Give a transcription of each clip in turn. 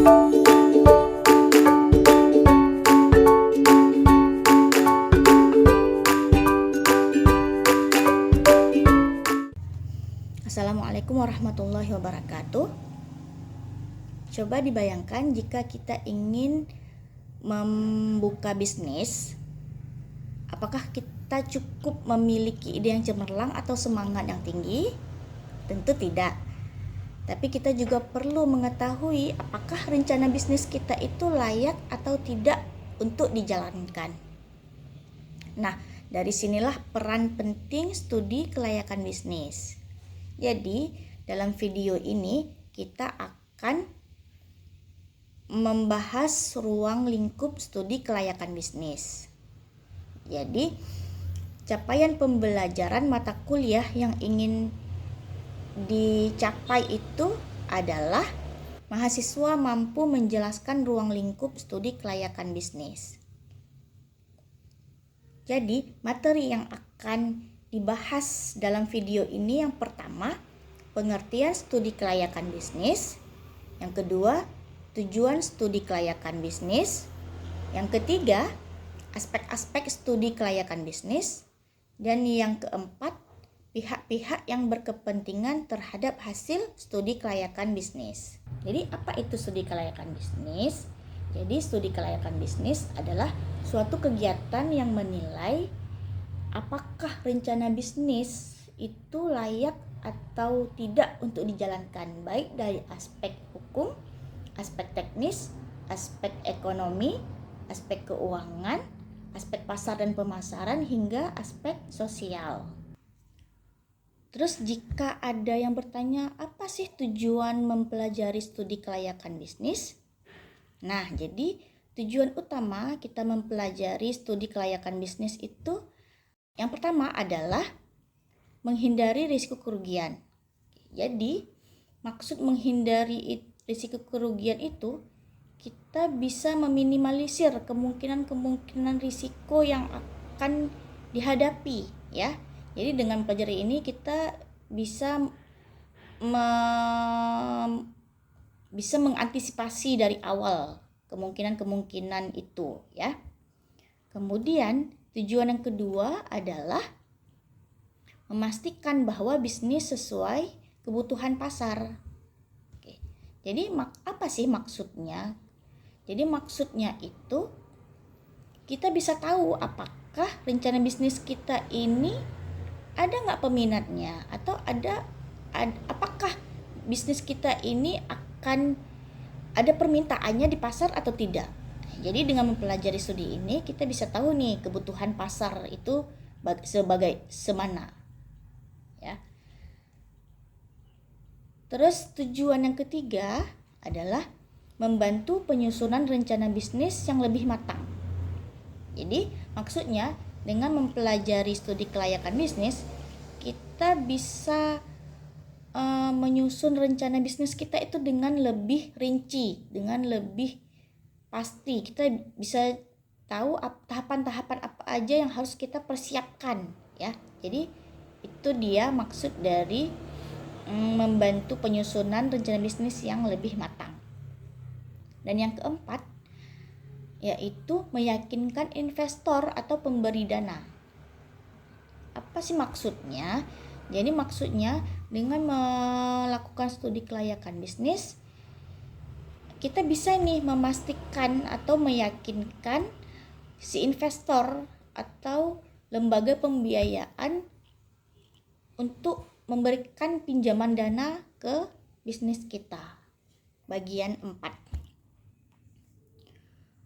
Assalamualaikum warahmatullahi wabarakatuh. Coba dibayangkan jika kita ingin membuka bisnis, apakah kita cukup memiliki ide yang cemerlang atau semangat yang tinggi? Tentu tidak. Tapi kita juga perlu mengetahui apakah rencana bisnis kita itu layak atau tidak untuk dijalankan. Nah, dari sinilah peran penting studi kelayakan bisnis. Jadi, dalam video ini kita akan membahas ruang lingkup studi kelayakan bisnis. Jadi, capaian pembelajaran mata kuliah yang ingin dicapai itu adalah mahasiswa mampu menjelaskan ruang lingkup studi kelayakan bisnis. Jadi, materi yang akan dibahas dalam video ini yang pertama, pengertian studi kelayakan bisnis. Yang kedua, tujuan studi kelayakan bisnis. Yang ketiga, aspek-aspek studi kelayakan bisnis. Dan yang keempat, pihak-pihak yang berkepentingan terhadap hasil studi kelayakan bisnis. Jadi, apa itu studi kelayakan bisnis? Jadi, studi kelayakan bisnis adalah suatu kegiatan yang menilai apakah rencana bisnis itu layak atau tidak untuk dijalankan, baik dari aspek hukum, aspek teknis, aspek ekonomi, aspek keuangan, aspek pasar dan pemasaran, hingga aspek sosial. Terus jika ada yang bertanya, apa sih tujuan mempelajari studi kelayakan bisnis? Nah, jadi tujuan utama kita mempelajari studi kelayakan bisnis itu yang pertama adalah menghindari risiko kerugian. Jadi, maksud menghindari risiko kerugian itu, kita bisa meminimalisir kemungkinan turisiko yang akan dihadapi, ya. Jadi dengan mempelajari ini kita bisa mengantisipasi dari awal kemungkinan itu, ya. Kemudian tujuan yang kedua adalah memastikan bahwa bisnis sesuai kebutuhan pasar. Oke. Jadi apa sih maksudnya? Jadi maksudnya itu kita bisa tahu apakah rencana bisnis kita ini ada nggak peminatnya, atau apakah bisnis kita ini akan ada permintaannya di pasar atau tidak. Jadi dengan mempelajari studi ini kita bisa tahu nih kebutuhan pasar itu sebagai semana, ya. Terus tujuan yang ketiga adalah membantu penyusunan rencana bisnis yang lebih matang. Jadi maksudnya dengan mempelajari studi kelayakan bisnis kita bisa menyusun rencana bisnis kita itu dengan lebih rinci, dengan lebih pasti. Kita bisa tahu tahapan-tahapan apa aja yang harus kita persiapkan, ya. Jadi itu dia maksud dari membantu penyusunan rencana bisnis yang lebih matang. Dan yang keempat yaitu meyakinkan investor atau pemberi dana. Apa sih maksudnya? Jadi maksudnya dengan melakukan studi kelayakan bisnis kita bisa nih memastikan atau meyakinkan si investor atau lembaga pembiayaan untuk memberikan pinjaman dana ke bisnis kita. Bagian 4.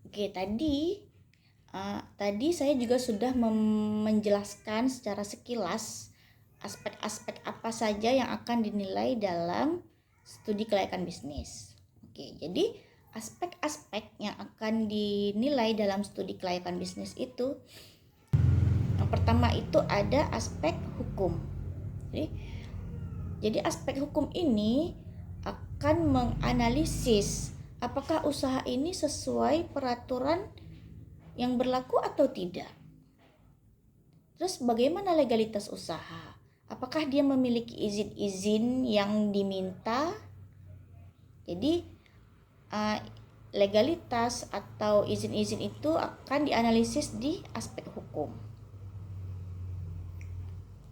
Oke, tadi saya juga sudah menjelaskan secara sekilas aspek-aspek apa saja yang akan dinilai dalam studi kelayakan bisnis. Oke, jadi aspek-aspek yang akan dinilai dalam studi kelayakan bisnis itu, yang pertama itu ada aspek hukum. Jadi aspek hukum ini akan menganalisis apakah usaha ini sesuai peraturan yang berlaku atau tidak. Terus bagaimana legalitas usaha? Apakah dia memiliki izin-izin yang diminta? Jadi uh, legalitas atau izin-izin itu akan dianalisis di aspek hukum.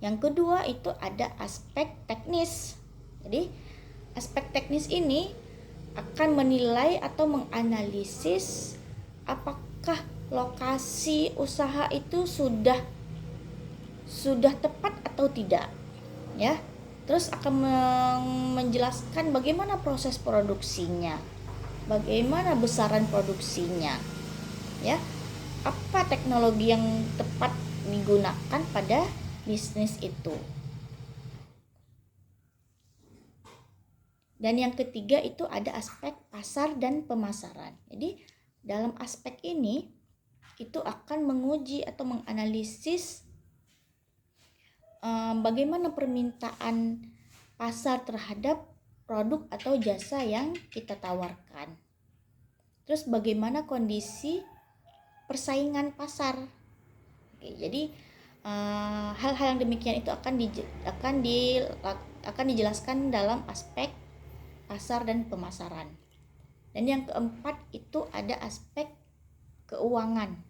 Yang kedua itu ada aspek teknis. Jadi aspek teknis ini akan menilai atau menganalisis apakah lokasi usaha itu sudah tepat atau tidak, ya. Terus akan menjelaskan bagaimana proses produksinya, bagaimana besaran produksinya, ya. Apa teknologi yang tepat digunakan pada bisnis itu. Dan yang ketiga itu ada aspek pasar dan pemasaran. Jadi dalam aspek ini itu akan menguji atau menganalisis bagaimana permintaan pasar terhadap produk atau jasa yang kita tawarkan. Terus bagaimana kondisi persaingan pasar. Oke, jadi hal-hal yang demikian itu akan dijelaskan dalam aspek pasar dan pemasaran. Dan yang keempat itu ada aspek keuangan.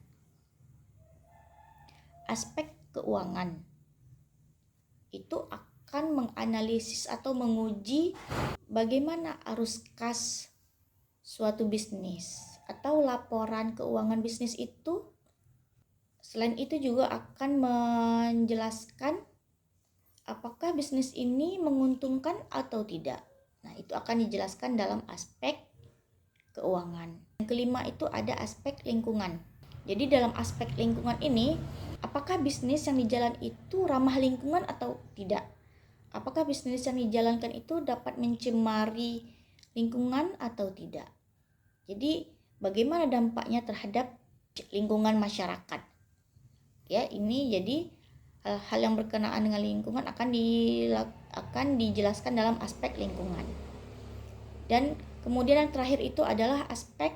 Aspek keuangan itu akan menganalisis atau menguji bagaimana arus kas suatu bisnis atau laporan keuangan bisnis itu. Selain itu juga akan menjelaskan apakah bisnis ini menguntungkan atau tidak. Nah, itu akan dijelaskan dalam aspek keuangan. Yang kelima itu ada aspek lingkungan. Jadi dalam aspek lingkungan ini, apakah bisnis yang dijalankan itu ramah lingkungan atau tidak? Apakah bisnis yang dijalankan itu dapat mencemari lingkungan atau tidak? Jadi bagaimana dampaknya terhadap lingkungan masyarakat? Ya, ini jadi hal-hal yang berkenaan dengan lingkungan akan dijelaskan dalam aspek lingkungan. Dan kemudian yang terakhir itu adalah aspek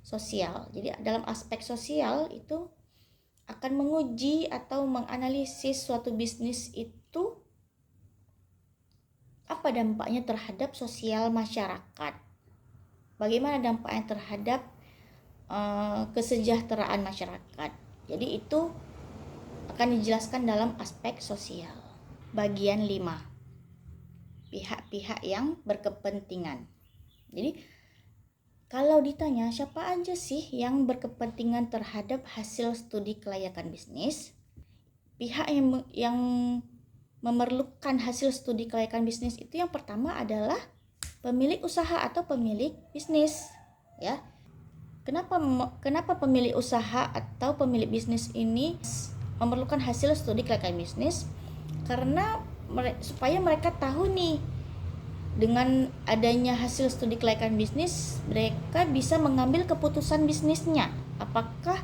sosial. Jadi dalam aspek sosial itu akan menguji atau menganalisis suatu bisnis itu apa dampaknya terhadap sosial masyarakat. Bagaimana dampaknya terhadap kesejahteraan masyarakat. Jadi itu akan dijelaskan dalam aspek sosial. Bagian 5. Pihak-pihak yang berkepentingan. Jadi kalau ditanya siapa aja sih yang berkepentingan terhadap hasil studi kelayakan bisnis, pihak yang memerlukan hasil studi kelayakan bisnis itu yang pertama adalah pemilik usaha atau pemilik bisnis, ya. Kenapa pemilik usaha atau pemilik bisnis ini memerlukan hasil studi kelayakan bisnis? Karena supaya mereka tahu nih, dengan adanya hasil studi kelayakan bisnis, mereka bisa mengambil keputusan bisnisnya, apakah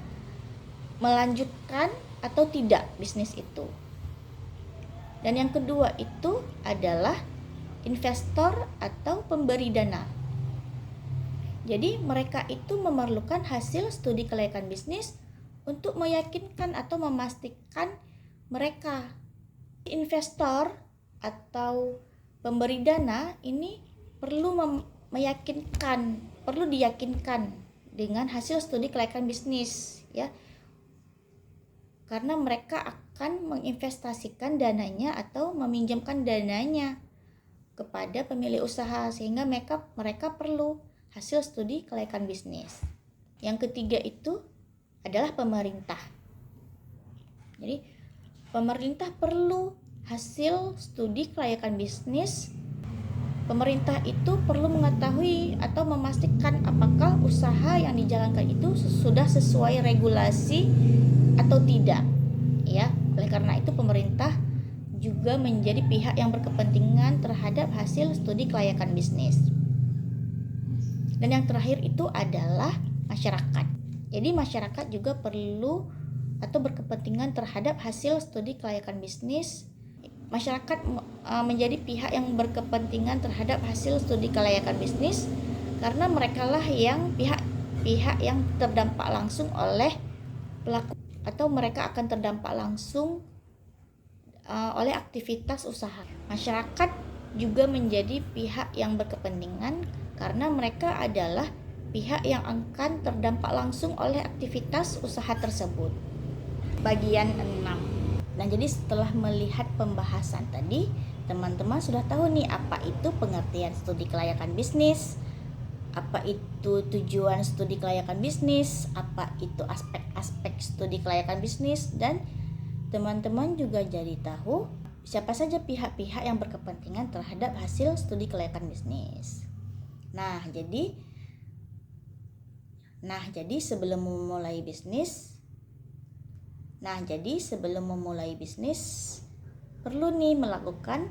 melanjutkan atau tidak bisnis itu. Dan yang kedua itu adalah investor atau pemberi dana. Jadi mereka itu memerlukan hasil studi kelayakan bisnis untuk meyakinkan atau memastikan mereka. Investor atau pemberi dana ini perlu diyakinkan dengan hasil studi kelayakan bisnis, ya. Karena mereka akan menginvestasikan dananya atau meminjamkan dananya kepada pemilik usaha, sehingga mereka perlu hasil studi kelayakan bisnis. Yang ketiga itu adalah pemerintah. Jadi pemerintah perlu hasil studi kelayakan bisnis. Pemerintah itu perlu mengetahui atau memastikan apakah usaha yang dijalankan itu sudah sesuai regulasi atau tidak, ya. Oleh karena itu pemerintah juga menjadi pihak yang berkepentingan terhadap hasil studi kelayakan bisnis. Dan yang terakhir itu adalah masyarakat. Jadi masyarakat juga perlu atau berkepentingan terhadap hasil studi kelayakan bisnis. Masyarakat menjadi pihak yang berkepentingan terhadap hasil studi kelayakan bisnis karena merekalah yang pihak yang terdampak langsung oleh pelaku, atau mereka akan terdampak langsung oleh aktivitas usaha. Masyarakat juga menjadi pihak yang berkepentingan karena mereka adalah pihak yang akan terdampak langsung oleh aktivitas usaha tersebut. Bagian 6. Nah, jadi setelah melihat pembahasan tadi, teman-teman sudah tahu nih apa itu pengertian studi kelayakan bisnis, apa itu tujuan studi kelayakan bisnis, apa itu aspek-aspek studi kelayakan bisnis, dan teman-teman juga jadi tahu siapa saja pihak-pihak yang berkepentingan terhadap hasil studi kelayakan bisnis. Nah, jadi sebelum memulai bisnis, perlu nih melakukan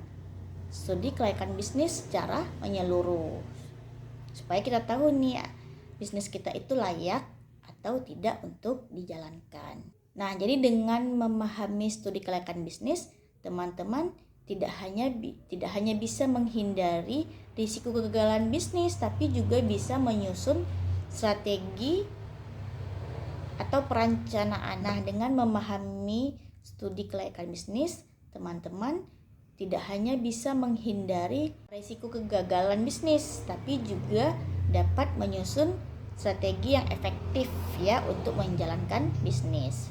studi kelayakan bisnis secara menyeluruh, supaya kita tahu nih bisnis kita itu layak atau tidak untuk dijalankan. Nah, jadi dengan memahami studi kelayakan bisnis, teman-teman tidak hanya bisa menghindari risiko kegagalan bisnis, tapi juga bisa menyusun strategi atau perencanaan. Nah, dengan memahami studi kelayakan bisnis, teman-teman tidak hanya bisa menghindari risiko kegagalan bisnis, tapi juga dapat menyusun strategi yang efektif ya untuk menjalankan bisnis.